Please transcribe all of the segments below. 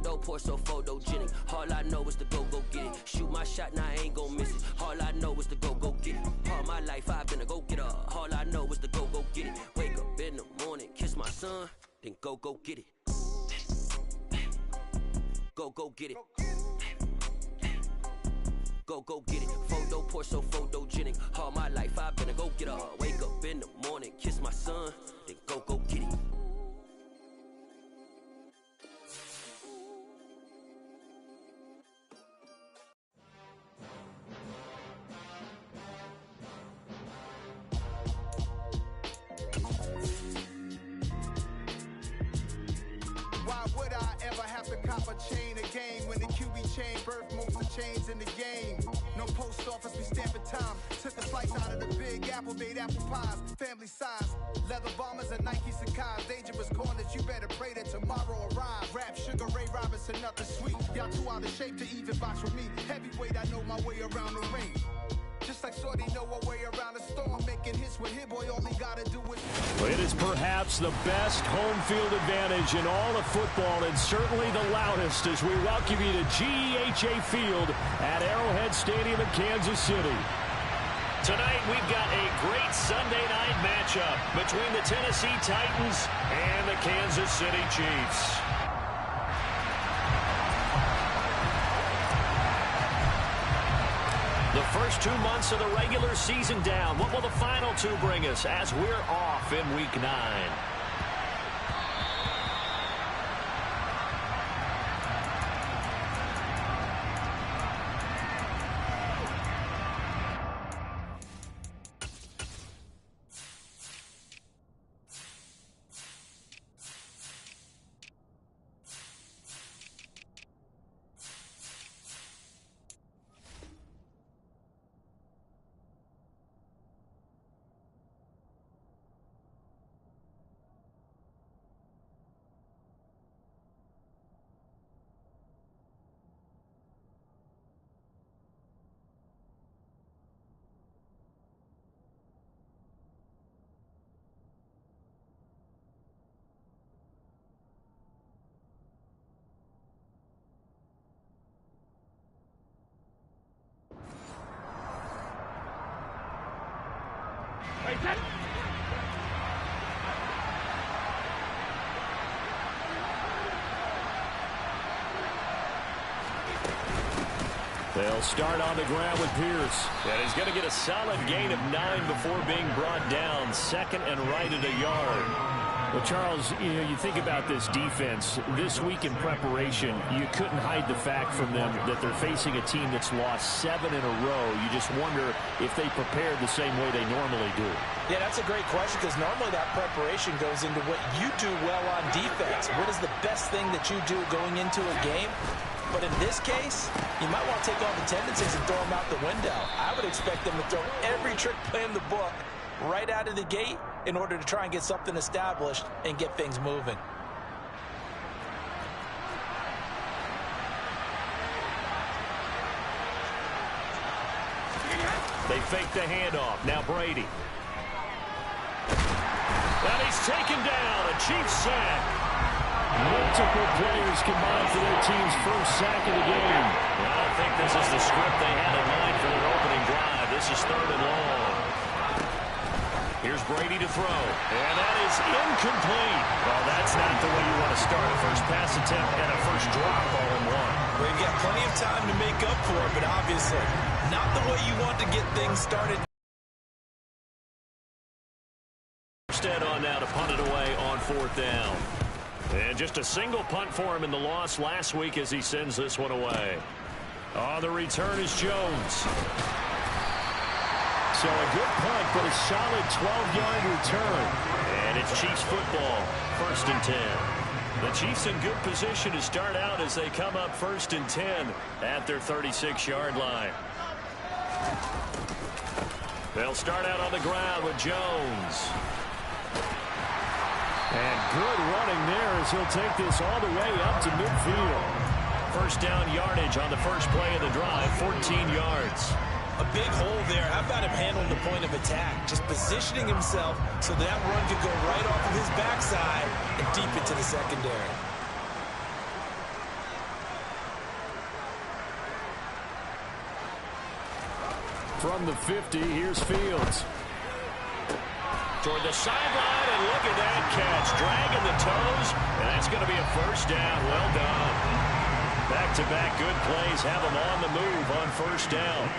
Photo, pour so photogenic. All I know is to go get it. Shoot my shot, now I ain't gon' miss it. All I know is to go get it. All my life I've been a go-getter. All I know is to go get it. Wake up in the morning, kiss my son, then go get it. Go get it. Go get it. Photo, pour so photogenic. All my life I've been a go-getter. Wake up in the morning, kiss my son, then go get it. Cop a chain a game when the QB chain birth most of chains in the game. No post office, we stamping time. Took the flights out of the Big Apple, made apple pies, family size. Leather bombers and Nike Sacai's. Dangerous corners, you better pray that tomorrow arrives. Rap, Sugar Ray Robinson, nothing sweet. Y'all too out of shape to even box with me. Heavyweight, I know my way around the ring. Just like Shorty know her way around the storm, making hits with Hit Boy, all he gotta do is... It is perhaps the best home field advantage in all of football, and certainly the loudest as we welcome you to GEHA Field at Arrowhead Stadium in Kansas City. Tonight we've got a great Sunday night matchup between the Tennessee Titans and the Kansas City Chiefs. The first 2 months of the regular season down. What will the final two bring us as we're off in Week 9? They'll start on the ground with Pierce. And he's going to get a solid gain of 9 before being brought down. Second and right at a yard. Well, Charles, you think about this defense. This week in preparation, you couldn't hide the fact from them that they're facing a team that's lost 7 in a row. You just wonder if they prepared the same way they normally do. Yeah, that's a great question because normally that preparation goes into what you do well on defense. What is the best thing that you do going into a game? But in this case, you might want to take all the tendencies and throw them out the window. I would expect them to throw every trick play in the book right out of the gate in order to try and get something established and get things moving. They fake the handoff. Now Brady. And he's taken down. A Chiefs sack. Multiple players combined for their team's first sack of the game. I don't think this is the script they had in mind for their opening drive. This is 3rd and long. Here's Brady to throw. And that is incomplete. Well, that's not the way you want to start a first pass attempt and a first drop all in one. Well, you've got plenty of time to make up for it, but obviously not the way you want to get things started. Instead on now to punt it away on 4th down. And just a single punt for him in the loss last week as he sends this one away. On the return is Jones. So a good punt, but a solid 12-yard return. And it's Chiefs football, 1st and 10. The Chiefs in good position to start out as they come up 1st and 10 at their 36-yard line. They'll start out on the ground with Jones. And good running there as he'll take this all the way up to midfield. First down yardage on the first play of the drive, 14 yards. A big hole there. How about him handling the point of attack? Just positioning himself so that run could go right off of his backside and deep into the secondary. from the 50. Here's Fields. Toward the sideline, and look at that catch. Dragging the toes, and that's going to be a first down. Well done. Back-to-back good plays have them on the move on first down.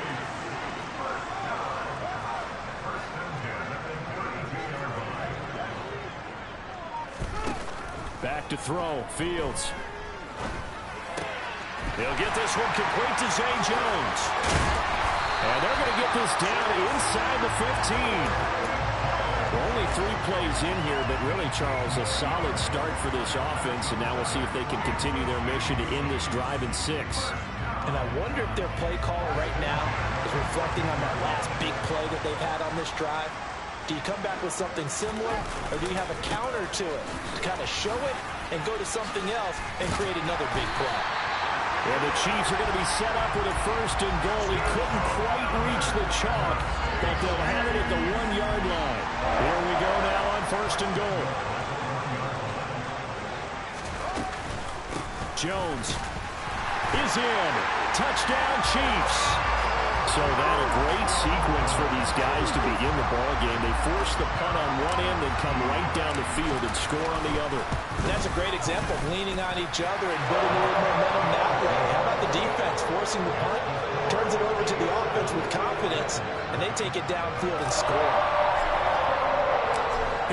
Back to throw. Fields. They'll get this one complete to Zay Jones. And they're going to get this down inside the 15. Only 3 plays in here, but really, Charles, a solid start for this offense, and now we'll see if they can continue their mission to end this drive in 6. And I wonder if their play caller right now is reflecting on that last big play that they've had on this drive. Do you come back with something similar, or do you have a counter to it to kind of show it and go to something else and create another big play? And the Chiefs are going to be set up with a 1st and goal. He couldn't quite reach the chalk, but they'll have it at the 1-yard line. Here we go now on 1st and goal. Jones is in. Touchdown, Chiefs. So that a great sequence for these guys to begin the ball game. They force the punt on one end and come right down the field and score on the other. And that's a great example of leaning on each other and building a little momentum that way. How about the defense forcing the punt? Turns it over to the offense with confidence, and they take it downfield and score.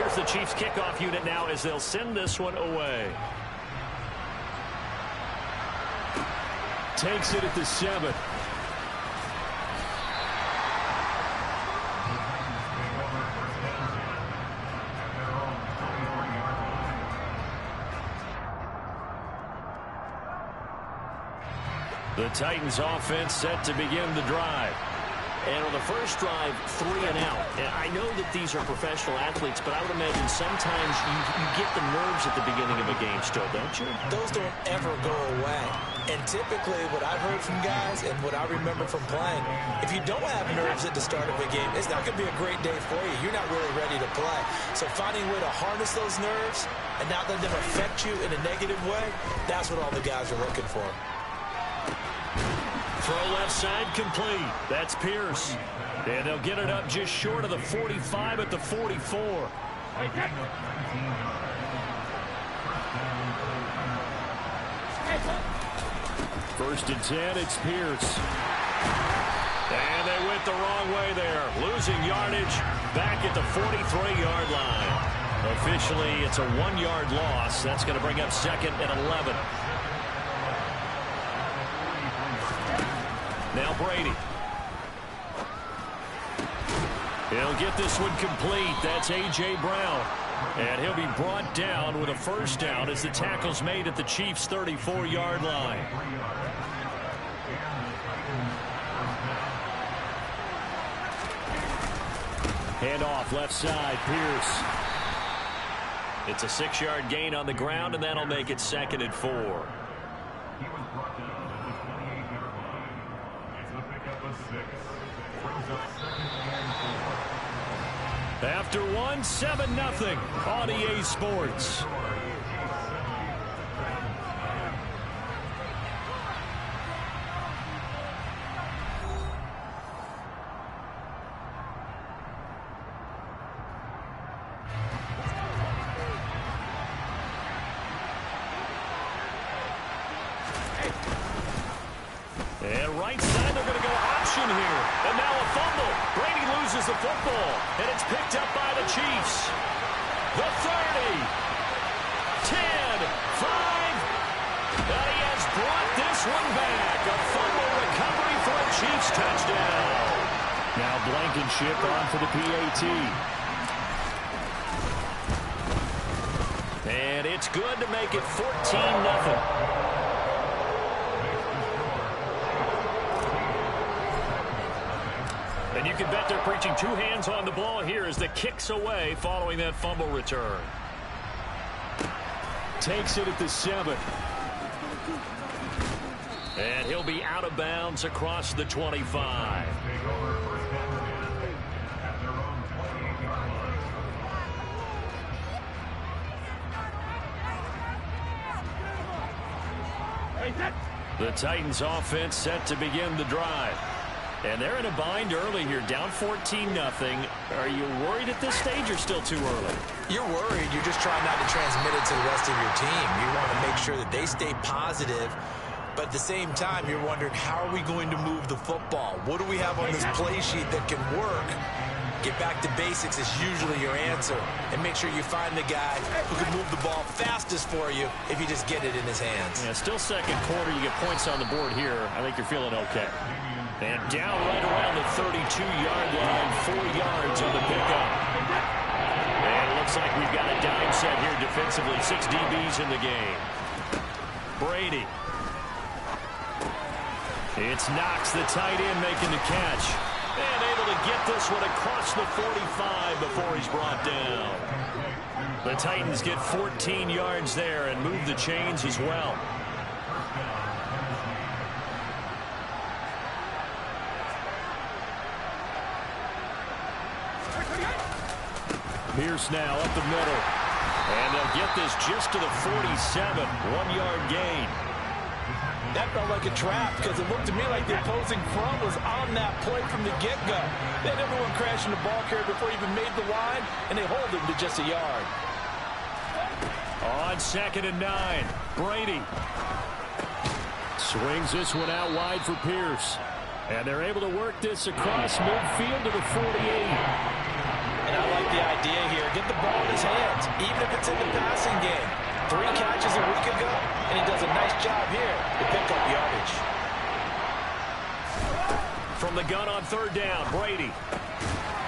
Here's the Chiefs kickoff unit now as they'll send this one away. Takes it at the 7. The Titans offense set to begin the drive. And on the first drive, 3 and out. And I know that these are professional athletes, but I would imagine sometimes you get the nerves at the beginning of a game still, don't you? Those don't ever go away. And typically what I've heard from guys and what I remember from playing, if you don't have nerves at the start of a game, it's not going to be a great day for you. You're not really ready to play. So finding a way to harness those nerves and not let them affect you in a negative way, that's what all the guys are looking for. Throw left side complete. That's Pierce. And they'll get it up just short of the 45 at the 44. 1st and 10, it's Pierce. And they went the wrong way there. Losing yardage back at the 43-yard line. Officially, it's a 1-yard loss. That's going to bring up 2nd and 11. Now Brady. He'll get this one complete. That's A.J. Brown. And he'll be brought down with a 1st down as the tackle's made at the Chiefs' 34-yard line. Handoff left side, Pierce. It's a 6-yard gain on the ground, and that'll make it 2nd and 4. After 1, 7-0 on EA Sports. And right side, they're going to go option here. And now a fumble. Brady loses the football. And it's picked up by the Chiefs. The 30. 10. 5. And he has brought this one back. A fumble recovery for a Chiefs touchdown. Now Blankenship on for the PAT. And it's good to make it 14-0. And you can bet they're preaching 2 hands on the ball here as the kick's away following that fumble return. Takes it at the 7. And he'll be out of bounds across the 25. The Titans offense set to begin the drive. And they're in a bind early here, down 14-0. Are you worried at this stage or still too early? You're worried. You're just trying not to transmit it to the rest of your team. You want to make sure that they stay positive. But at the same time, you're wondering, how are we going to move the football? What do we have on this play sheet that can work? Get back to basics is usually your answer. And make sure you find the guy who can move the ball fastest for you if you just get it in his hands. Yeah, still second quarter. You get points on the board here. I think you're feeling okay. And down right around the 32-yard line, 4 yards on the pickup. And it looks like we've got a dime set here defensively. 6 DBs in the game. Brady. It's Knox, the tight end, making the catch. And able to get this one across the 45 before he's brought down. The Titans get 14 yards there and move the chains as well. Pierce now up the middle. And they'll get this just to the 47. 1-yard gain. That felt like a trap because it looked to me like the opposing front was on that play from the get-go. They had everyone crashing the ball carrier before he even made the line, and they hold him to just a yard. On 2nd and 9, Brady swings this one out wide for Pierce. And they're able to work this across midfield to the 48. And I like the idea here. Get the ball in his hands, even if it's in the passing game. 3 catches a week ago, and he does a nice job here to pick up yardage. From the gun on 3rd down, Brady.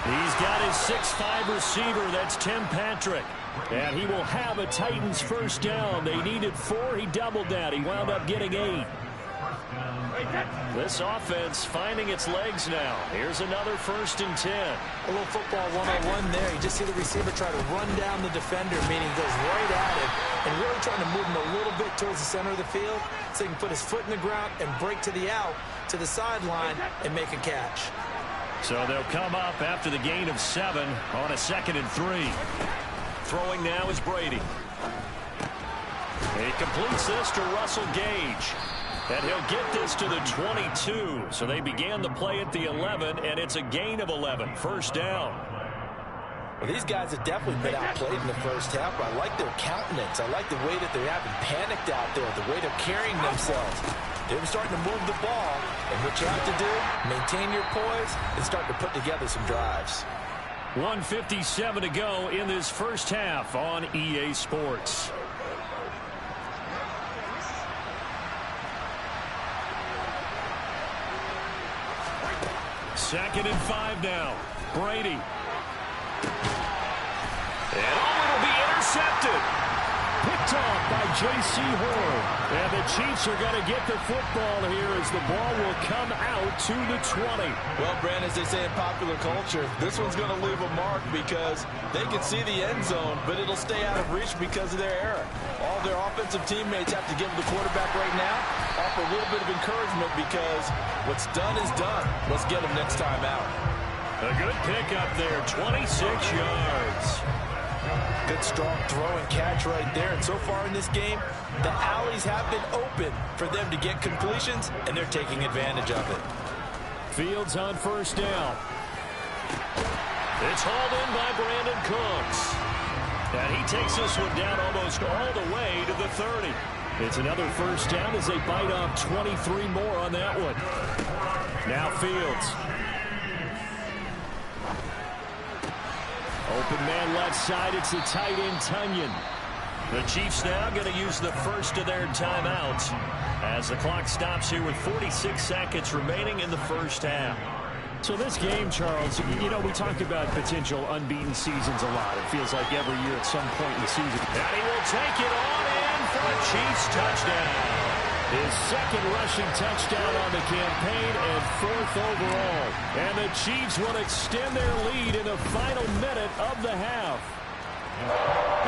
He's got his 6'5" receiver. That's Tim Patrick. And he will have a Titans first down. They needed 4. He doubled that. He wound up getting 8. This offense finding its legs now. Here's another 1st and 10. A little football one-on-one there. You just see the receiver try to run down the defender, meaning goes right at him, and really trying to move him a little bit towards the center of the field so he can put his foot in the ground and break to the out, to the sideline, and make a catch. So they'll come up after the gain of 7 on a 2nd and 3. Throwing now is Brady. He completes this to Russell Gage. And he'll get this to the 22. So they began the play at the 11, and it's a gain of 11. First down. Well, these guys have definitely been outplayed in the first half, but I like their countenance. I like the way that they haven't panicked out there, the way they're carrying themselves. They're starting to move the ball, and what you have to do, maintain your poise and start to put together some drives. 1:57 to go in this first half on EA Sports. Second and 5 now. Brady. And it'll be intercepted. Picked off by J.C. Horn. And the Chiefs are going to get the football here as the ball will come out to the 20. Well, Brandon, as they say in popular culture, this one's going to leave a mark because they can see the end zone, but it'll stay out of reach because of their error. All their offensive teammates have to give the quarterback right now, offer a little bit of encouragement because what's done is done. Let's get them next time out. A good pickup there, 26 yards. Good strong throw and catch right there. And so far in this game, the alleys have been open for them to get completions, and they're taking advantage of it. Fields on first down. It's hauled in by Brandon Cooks. And he takes this one down almost all the way to the 30. It's another first down as they bite off 23 more on that one. Now Fields. Open man left side. It's the tight end, Tunyon. The Chiefs now going to use the first of their timeouts as the clock stops here with 46 seconds remaining in the first half. So this game, Charles, you know, we talk about potential unbeaten seasons a lot. It feels like every year at some point in the season. And he will take it on in for a Chiefs touchdown. His second rushing touchdown on the campaign and 4th overall. And the Chiefs will extend their lead in the final minute of the half.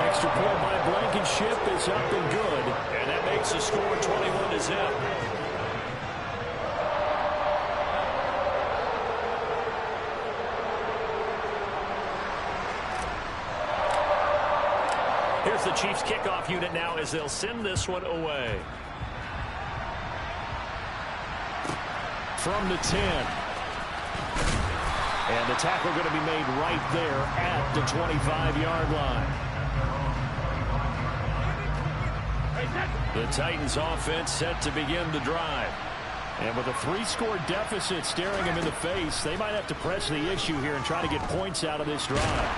Extra point by Blankenship is up and good. And that makes the score 21-0. Here's the Chiefs kickoff unit now as they'll send this one away. From the 10. And the tackle going to be made right there at the 25-yard line. The Titans offense set to begin the drive. And with a 3-score deficit staring them in the face, they might have to press the issue here and try to get points out of this drive.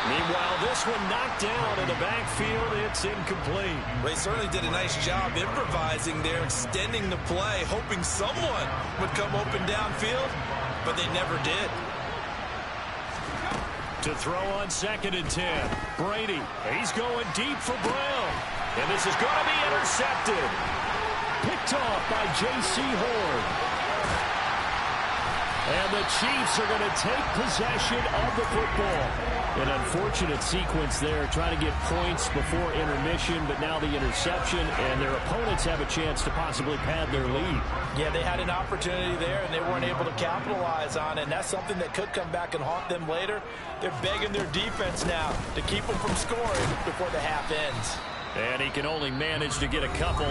Meanwhile, this one knocked down in the backfield. It's incomplete. They certainly did a nice job improvising there, extending the play, hoping someone would come open downfield, but they never did. To throw on 2nd and 10. Brady, he's going deep for Brown. And this is going to be intercepted. Picked off by J.C. Horn. And the Chiefs are going to take possession of the football. An unfortunate sequence there, trying to get points before intermission, but now the interception, and their opponents have a chance to possibly pad their lead. Yeah, they had an opportunity there, and they weren't able to capitalize on it, and that's something that could come back and haunt them later. They're begging their defense now to keep them from scoring before the half ends. And he can only manage to get a couple.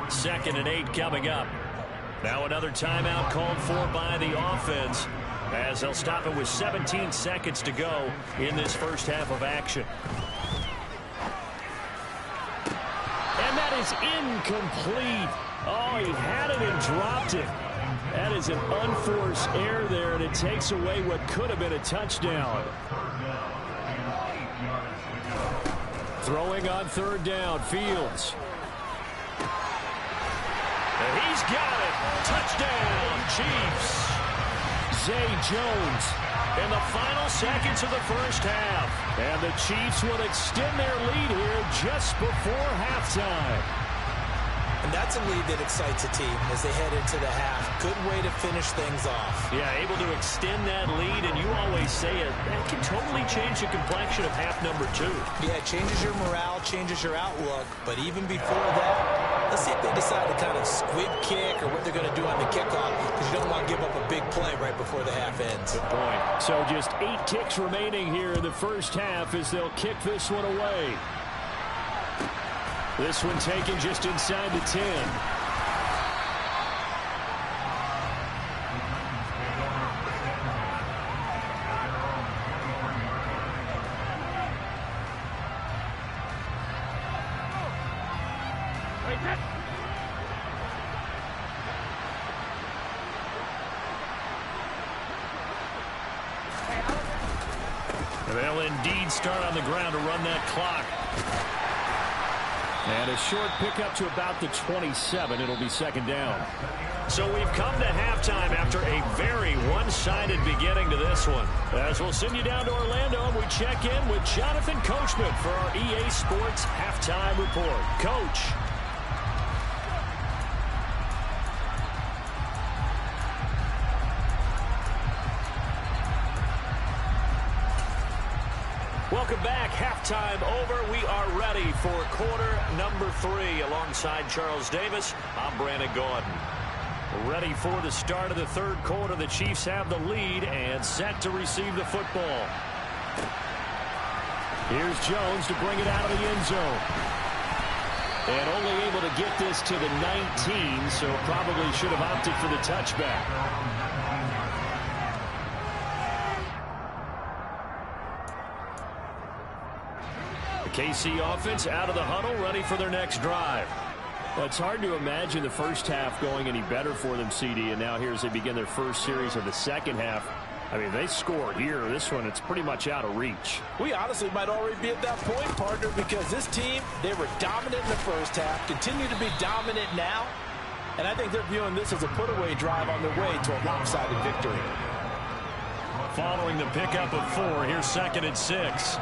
2nd and 8 coming up. Now another timeout called for by the offense, as they'll stop it with 17 seconds to go in this first half of action. And that is incomplete. Oh, he had it and dropped it. That is an unforced error there, and it takes away what could have been a touchdown. Throwing on 3rd down, Fields. And he's got it. Touchdown, Chiefs. Zay Jones in the final seconds of the first half. And the Chiefs will extend their lead here just before halftime. And that's a lead that excites a team as they head into the half. Good way to finish things off. Yeah, able to extend that lead, and you always say it can totally change the complexion of half number 2. Yeah, it changes your morale, changes your outlook. But even before that, let's see if they decide to kind of squib kick or what they're going to do on the kickoff, because you don't want to give up a big play right before the half ends. Good point. So just 8 kicks remaining here in the first half as they'll kick this one away. This one taken just inside the 10. They'll indeed start on the ground to run that clock. And a short pickup to about the 27. It'll be 2nd down. So we've come to halftime after a very one-sided beginning to this one. As we'll send you down to Orlando, and we check in with Jonathan Coachman for our EA Sports Halftime Report. Coach. Welcome back. Halftime over. We are ready for quarter number 3. Alongside Charles Davis, I'm Brandon Gordon. Ready for the start of the 3rd quarter. The Chiefs have the lead and set to receive the football. Here's Jones to bring it out of the end zone. And only able to get this to the 19, so probably should have opted for the touchback. KC offense out of the huddle, ready for their next drive. Well, it's hard to imagine the first half going any better for them, CD, and now here as they begin their first series of the second half. I mean, they score here. This one, it's pretty much out of reach. We honestly might already be at that point, partner, because this team, they were dominant in the first half, continue to be dominant now, and I think they're viewing this as a put-away drive on their way to a lopsided victory. Following the pickup of 4, here's 2nd and 6.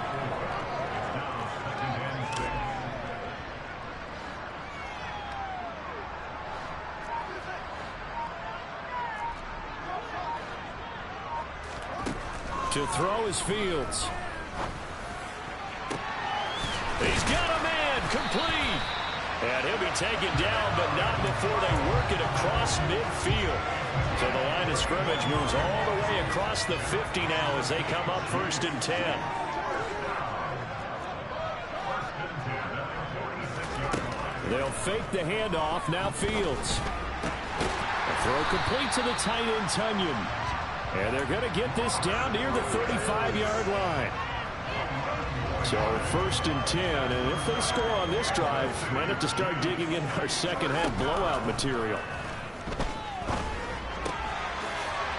To throw is Fields. He's got a man, complete. And he'll be taken down, but not before they work it across midfield. So the line of scrimmage moves all the way across the 50 now as they come up 1st and 10. They'll fake the handoff, now Fields. A throw complete to the tight end, Tunyon. And they're going to get this down near the 35-yard line. So 1st and 10, and if they score on this drive, might have to start digging in our second-half blowout material.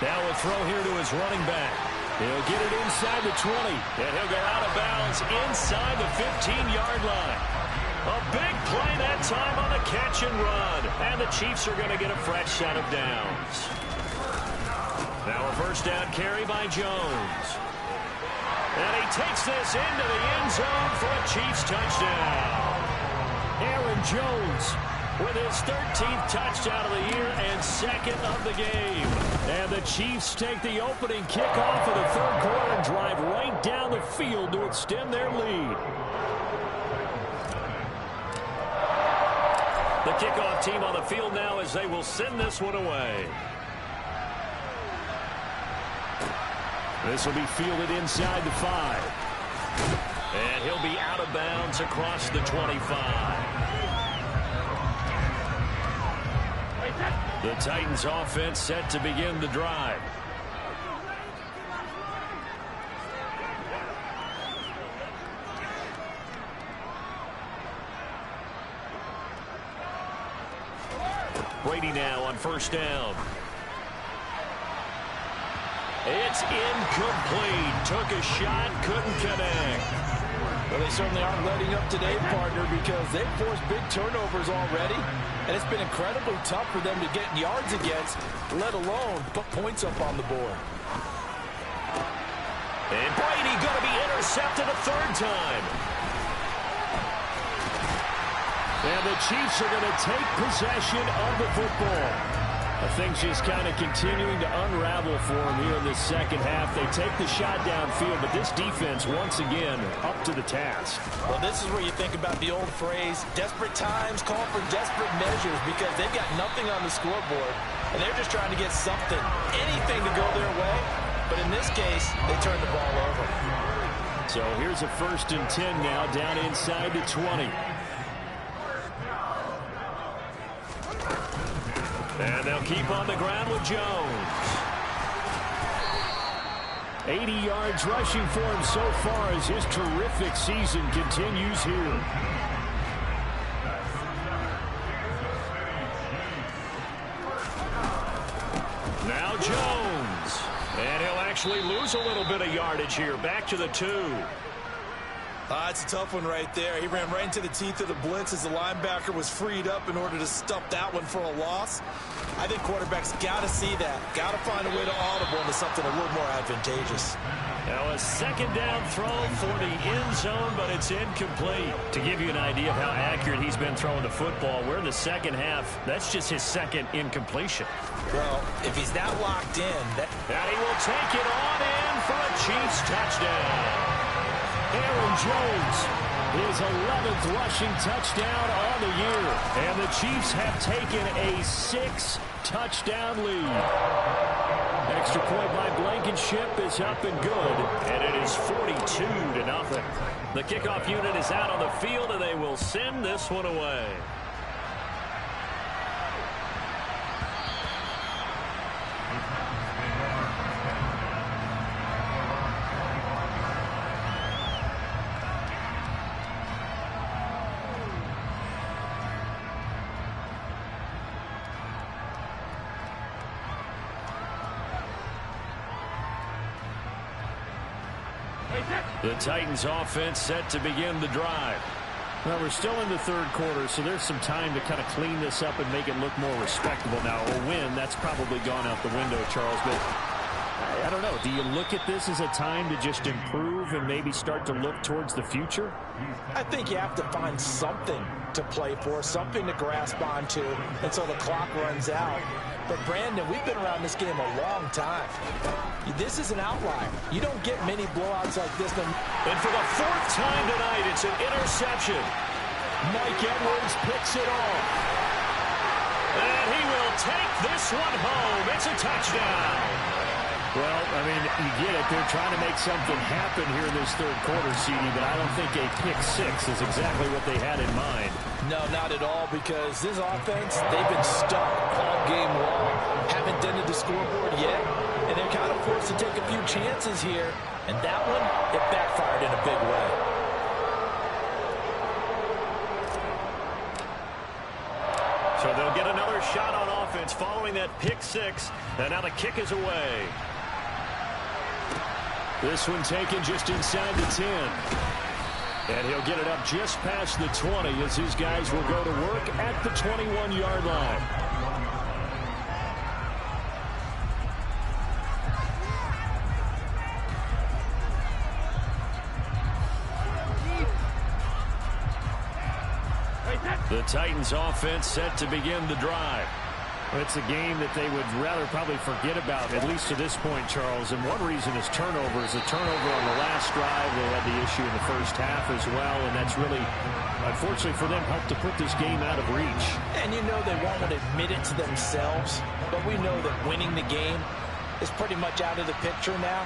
Now a throw here to his running back. He'll get it inside the 20, and he'll go out of bounds inside the 15-yard line. A big play that time on the catch and run, and the Chiefs are going to get a fresh set of downs. Now a 1st down carry by Jones. And he takes this into the end zone for a Chiefs touchdown. Aaron Jones with his 13th touchdown of the year and 2nd of the game. And the Chiefs take the opening kickoff of the 3rd quarter and drive right down the field to extend their lead. The kickoff team on the field now as they will send this one away. This will be fielded inside the 5. And he'll be out of bounds across the 25. The Titans offense set to begin the drive. Brady now on 1st down. It's incomplete. Took a shot, couldn't connect. Well, they certainly aren't letting up today, partner, because they've forced big turnovers already, and it's been incredibly tough for them to get yards against, let alone put points up on the board. And Brady going to be intercepted a 3rd time. And the Chiefs are going to take possession of the football. Things just kind of continuing to unravel for them here in the second half. They take the shot downfield, but this defense, once again, up to the task. Well, this is where you think about the old phrase, desperate times call for desperate measures, because they've got nothing on the scoreboard, and they're just trying to get something, anything to go their way. But in this case, they turn the ball over. So here's a 1st and 10 now, down inside the 20. And they'll keep on the ground with Jones. 80 yards rushing for him so far as his terrific season continues here. Now Jones. And he'll actually lose a little bit of yardage here. Back to the 2. It's a tough one right there. He ran right into the teeth of the blitz as the linebacker was freed up in order to stuff that one for a loss. I think quarterbacks got to see that. Got to find a way to audible into something a little more advantageous. Now a 2nd down throw for the end zone, but it's incomplete. To give you an idea of how accurate he's been throwing the football, we're in the second half. That's just his 2nd incompletion. Well, if he's that locked in... And he will take it on in for a Chiefs touchdown. Aaron Jones, his 11th rushing touchdown on the year. And the Chiefs have taken a 6-touchdown lead. Extra point by Blankenship is up and good. And it is 42-0. The kickoff unit is out on the field, and they will send this one away. The Titans offense set to begin the drive. Well, we're still in the 3rd quarter, so there's some time to kind of clean this up and make it look more respectable. Now, a win, that's probably gone out the window, Charles, but I don't know. Do you look at this as a time to just improve and maybe start to look towards the future? I think you have to find something to play for, something to grasp onto until the clock runs out. But, Brandon, we've been around this game a long time. This is an outlier. You don't get many blowouts like this. And for the 4th time tonight, it's an interception. Mike Edwards picks it off. And he will take this one home. It's a touchdown. Well, I mean, you get it. They're trying to make something happen here in this 3rd quarter, CD, but I don't think a pick 6 is exactly what they had in mind. No, not at all, because this offense, they've been stuck all game long. Haven't dented the scoreboard yet, And they're kind of forced to take a few chances here. And that one, it backfired in a big way. So they'll get another shot on offense following that pick six. And now the kick is away. This one taken just inside the 10. And he'll get it up just past the 20 as his guys will go to work at the 21-yard line. The Titans offense set to begin the drive. It's a game that they would rather probably forget about, at least to this point, Charles. And one reason is turnovers. A turnover on the last drive. They had the issue in the first half as well, and that's really, unfortunately for them, helped to put this game out of reach. And you know they won't admit it to themselves, but we know that winning the game is pretty much out of the picture now.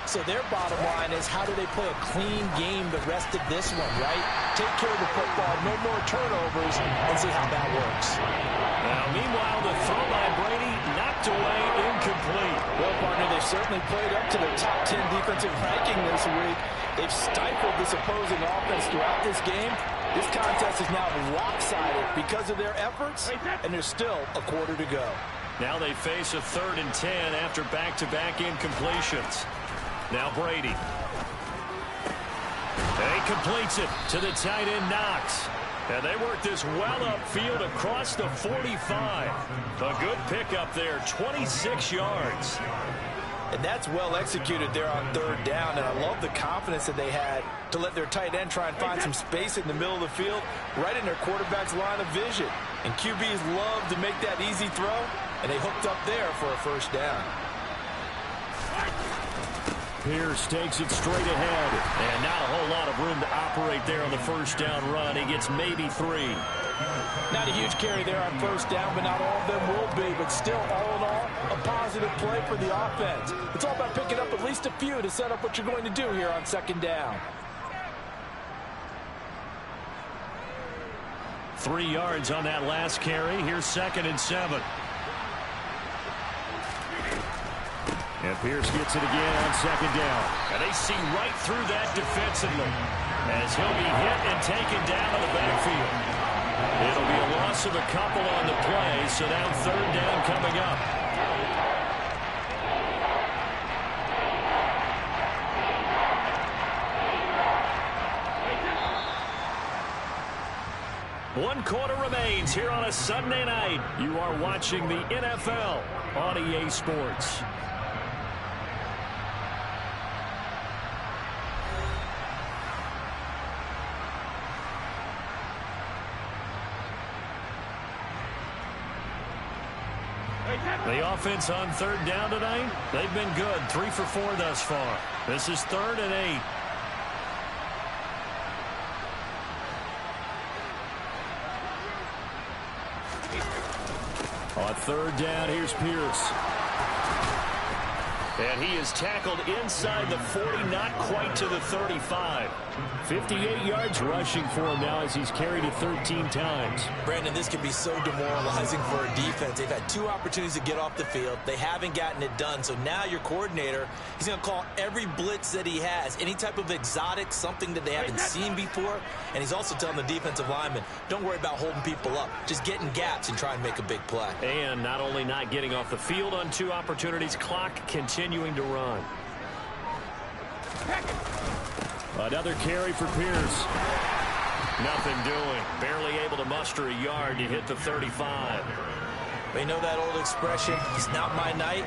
So their bottom line is, how do they play a clean game the rest of this one, right? Take care of the football, no more turnovers, and see how that works. Now, meanwhile, the throw by Brady knocked away, incomplete. Well, partner, they've certainly played up to their top 10 defensive ranking this week. They've stifled this opposing offense throughout this game. This contest is now lopsided because of their efforts, and there's still a quarter to go. Now they face a 3rd and 10 after back-to-back incompletions. Now Brady. And he completes it to the tight end Knox. And they work this well upfield across the 45. A good pickup there, 26 yards. And that's well executed there on 3rd down. And I love the confidence that they had to let their tight end try and find some space in the middle of the field, right in their quarterback's line of vision. And QBs love to make that easy throw, and they hooked up there for a 1st down. Pierce takes it straight ahead. And not a whole lot of room to operate there on the 1st down run. He gets maybe 3. Not a huge carry there on 1st down, but not all of them will be. But still, all in all, a positive play for the offense. It's all about picking up at least a few to set up what you're going to do here on 2nd down. 3 yards on that last carry. Here's 2nd and 7. And Pierce gets it again on 2nd down. And they see right through that defensively as he'll be hit and taken down in the backfield. It'll be a loss of a couple on the play, so now 3rd down coming up. One quarter remains here on a Sunday night. You are watching the NFL on EA Sports. The offense on 3rd down tonight, they've been good. 3 for 4 thus far. This is 3rd and 8. On 3rd down, here's Pierce. And he is tackled inside the 40, not quite to the 35. 58 yards rushing for him now as he's carried it 13 times. Brandon, this can be so demoralizing for a defense. They've had 2 opportunities to get off the field. They haven't gotten it done. So now your coordinator, he's going to call every blitz that he has, any type of exotic, something that they haven't seen before. And he's also telling the defensive lineman, don't worry about holding people up. Just get in gaps and try and make a big play. And not only not getting off the field on 2 opportunities, clock continuing to run. Another carry for Pierce. Nothing doing. Barely able to muster a yard to hit the 35. They know that old expression, it's not my night.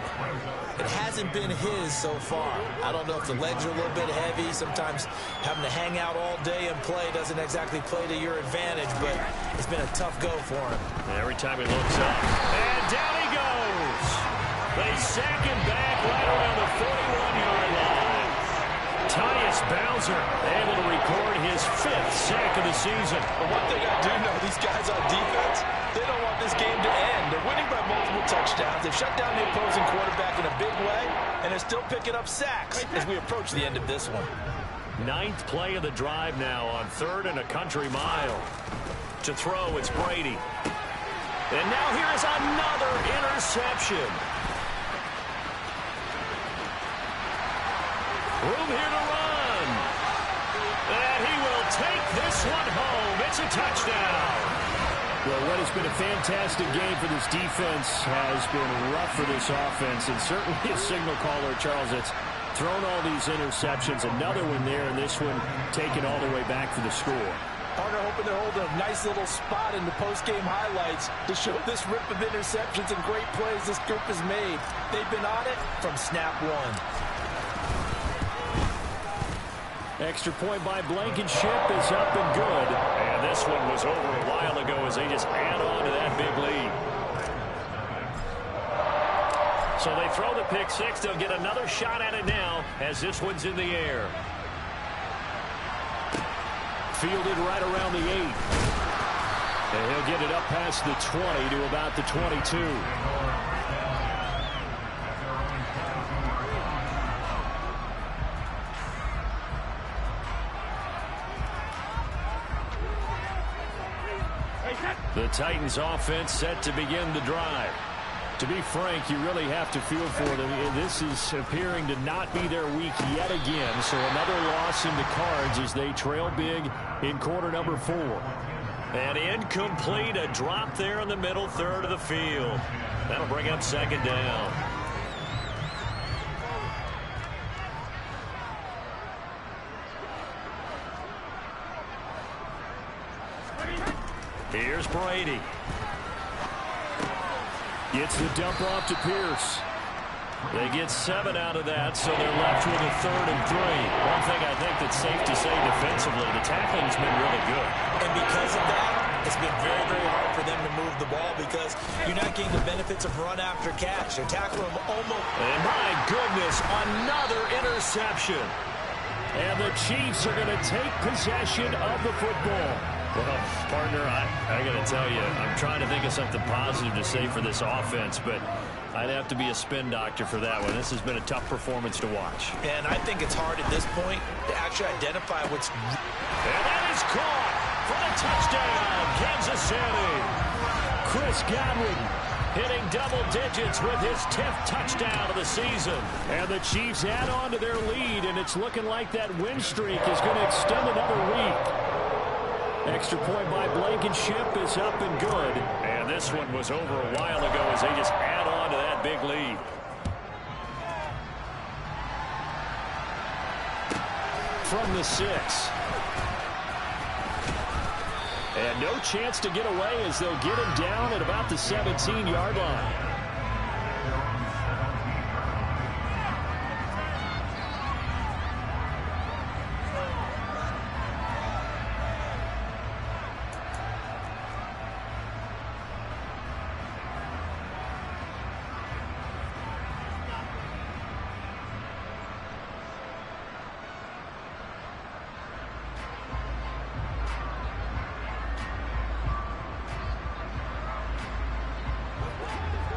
It hasn't been his so far. I don't know if the legs are a little bit heavy. Sometimes having to hang out all day and play doesn't exactly play to your advantage, but it's been a tough go for him. Every time he looks up. And down he goes. They sack him back right around the 41-yard line. Tyus Bowser able to record his 5th sack of the season. But one thing I do know, these guys on defense, they don't want this game to end. They're winning by multiple touchdowns. They've shut down the opposing quarterback in a big way, and they're still picking up sacks as we approach the end of this one. 9th play of the drive now on 3rd and a country mile. To throw, it's Brady. And now here is another interception. Room here to run. And he will take this one home. It's a touchdown. Well, what has been a fantastic game for this defense has been rough for this offense, and certainly a signal caller, Charles, that's thrown all these interceptions. Another one there, and this one taken all the way back for the score. Partner hoping they're holding a nice little spot in the post-game highlights to show this rip of interceptions and great plays this group has made. They've been on it from snap one. Extra point by Blankenship is up and good. And this one was over a while ago as they just add on to that big lead. So they throw the pick six. They'll get another shot at it now as this one's in the air. Fielded right around the 8. And he'll get it up past the 20 to about the 22. The Titans offense set to begin the drive. To be frank, you really have to feel for them. This is appearing to not be their week yet again. So another loss in the cards as they trail big in quarter number 4. And incomplete, a drop there in the middle third of the field. That'll bring up second down. Here's Brady. Gets the dump off to Pierce. They get 7 out of that, so they're left with a 3rd and 3. One thing I think that's safe to say defensively, the tackling's been really good. And because of that, it's been very, very hard for them to move the ball because you're not getting the benefits of run after catch. They're tackling them almost. And my goodness, another interception. And the Chiefs are going to take possession of the football. Well, partner, I got to tell you, I'm trying to think of something positive to say for this offense, but I'd have to be a spin doctor for that one. This has been a tough performance to watch. And I think it's hard at this point to actually identify what's... And that is caught for the touchdown, Kansas City. Chris Godwin hitting double digits with his 10th touchdown of the season. And the Chiefs add on to their lead, and it's looking like that win streak is going to extend another week. Extra point by Blankenship is up and good. And this one was over a while ago as they just add on to that big lead. From the 6. And no chance to get away as they'll get him down at about the 17-yard line.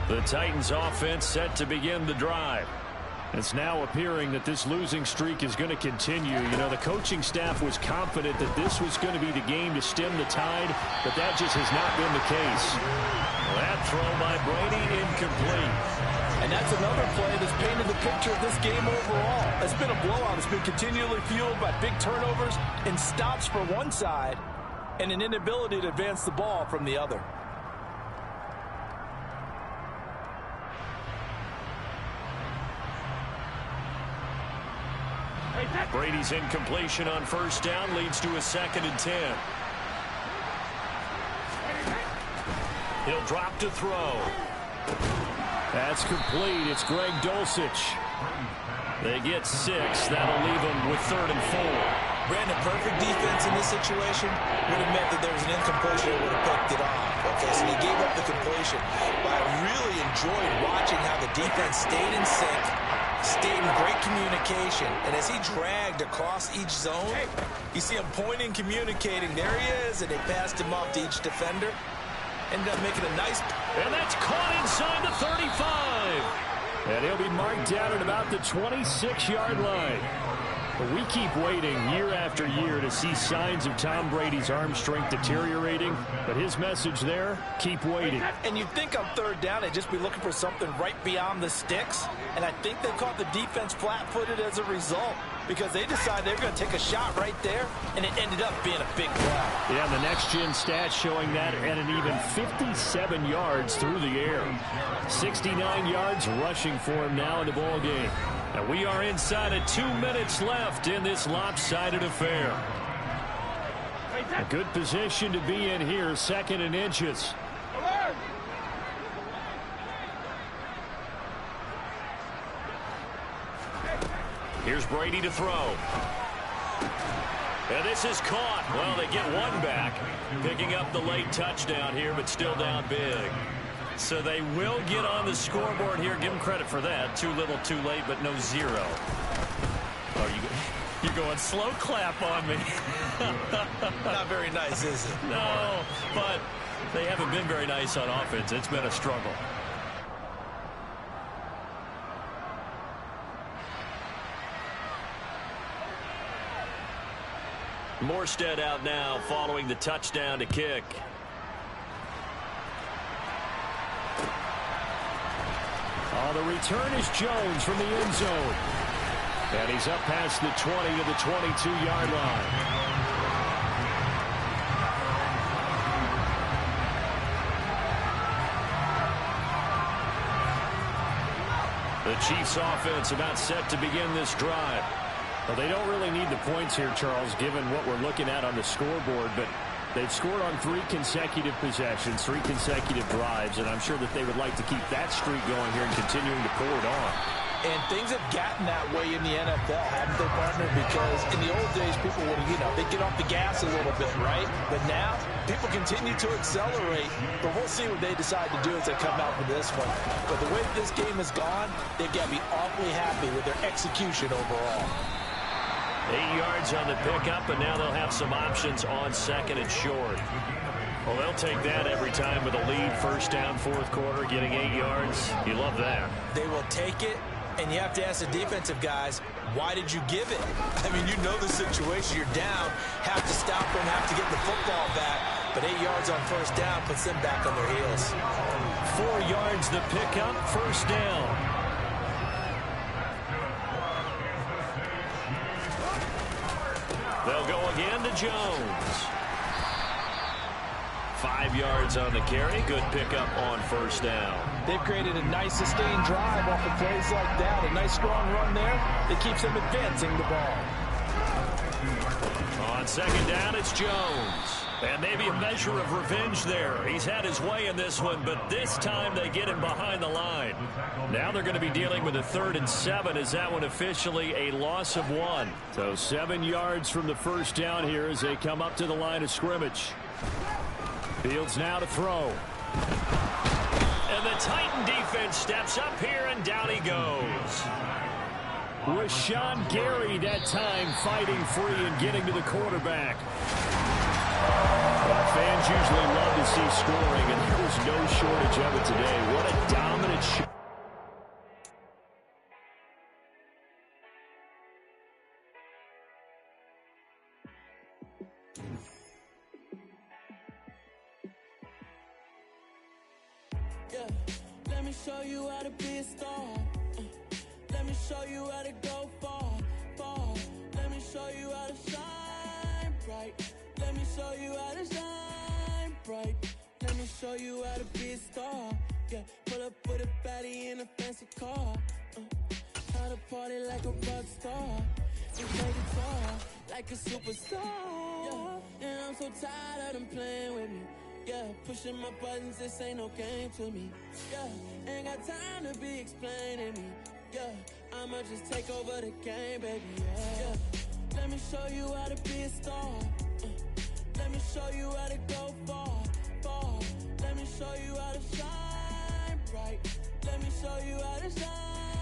The Titans offense set to begin the drive. It's now appearing that this losing streak is going to continue. You know, the coaching staff was confident that this was going to be the game to stem the tide, but that just has not been the case. That throw by Brady incomplete. And that's another play that's painted the picture of this game overall. It's been a blowout. It's been continually fueled by big turnovers and stops for one side and an inability to advance the ball from the other. Brady's incompletion on first down leads to a 2nd and 10. He'll drop to throw. That's complete. It's Greg Dulcich. They get 6. That'll leave them with 3rd and 4. Brandon, perfect defense in this situation would have meant that there was an incompletion that would have picked it off. Okay, so they gave up the completion. But I really enjoyed watching how the defense stayed in sync, stayed in great communication. And as he dragged across each zone, you see him pointing, communicating. There he is, and they passed him off to each defender. Ended up making a nice... And that's caught inside the 35. And he'll be marked down at about the 26-yard line. But we keep waiting year after year to see signs of Tom Brady's arm strength deteriorating. But his message there, keep waiting. And you'd think on 3rd down they'd just be looking for something right beyond the sticks. And I think they caught the defense flat-footed as a result. because they decided they were going to take a shot right there, and it ended up being a big play. Yeah, the next-gen stats showing that at an even 57 yards through the air. 69 yards rushing for him now in the ball game. And we are inside of 2 minutes left in this lopsided affair. A good position to be in here, 2nd and inches. Here's Brady to throw. And this is caught. Well, they get one back, picking up the late touchdown here, but still down big. So they will get on the scoreboard here. Give them credit for that. Too little, too late, but no zero. Oh, you're going slow clap on me. Not very nice, is it? No, but they haven't been very nice on offense. It's been a struggle. Morstead out now following the touchdown to kick. Oh, the return is Jones from the end zone. And he's up past the 20 to the 22-yard line. The Chiefs offense about set to begin this drive. Well, they don't really need the points here, Charles, given what we're looking at on the scoreboard, but they've scored on 3 consecutive possessions, 3 consecutive drives, and I'm sure that they would like to keep that streak going here and continuing to pour it on. And things have gotten that way in the NFL, haven't they, partner? Because in the old days, people would, they'd get off the gas a little bit, right? But now, people continue to accelerate. But we'll see what they decide to do as they come out with this one. But the way this game has gone, they've got to be awfully happy with their execution overall. 8 yards on the pickup, and now they'll have some options on 2nd and short. Well, they'll take that every time with a lead. 1st down, 4th quarter, getting 8 yards. You love that. They will take it, and you have to ask the defensive guys, why did you give it? I mean, you know the situation. You're down, have to stop them, have to get the football back. But 8 yards on 1st down puts them back on their heels. 4 yards the pickup, 1st down. They'll go again to Jones. 5 yards on the carry. Good pickup on 1st down. They've created a nice sustained drive off of plays like that. A nice strong run there that keeps them advancing the ball. On 2nd down, it's Jones. And maybe a measure of revenge there. He's had his way in this one, but this time they get him behind the line. Now they're going to be dealing with a 3rd and 7. Is that one officially a loss of 1? So 7 yards from the 1st down here as they come up to the line of scrimmage. Fields now to throw. And the Titan defense steps up here, and down he goes. Rashawn Gary that time fighting free and getting to the quarterback. Fans usually love to see scoring, and there was no shortage of it today. What a dominant shot. Yeah, let me show you how to be a star. Let me show you how to go far, far. Let me show you how to shine bright. Let me show you how to shine bright. Let me show you how to be a star. Yeah, pull up with a baddie in a fancy car. How to party like a rock star. And play guitar like a superstar. Yeah, and I'm so tired of them playing with me. Yeah, pushing my buttons, this ain't no game to me. Yeah, ain't got time to be explaining me. Yeah, I'ma just take over the game, baby. Yeah, let me show you how to be a star. Let me show you how to go far, far. Let me show you how to shine bright. Let me show you how to shine.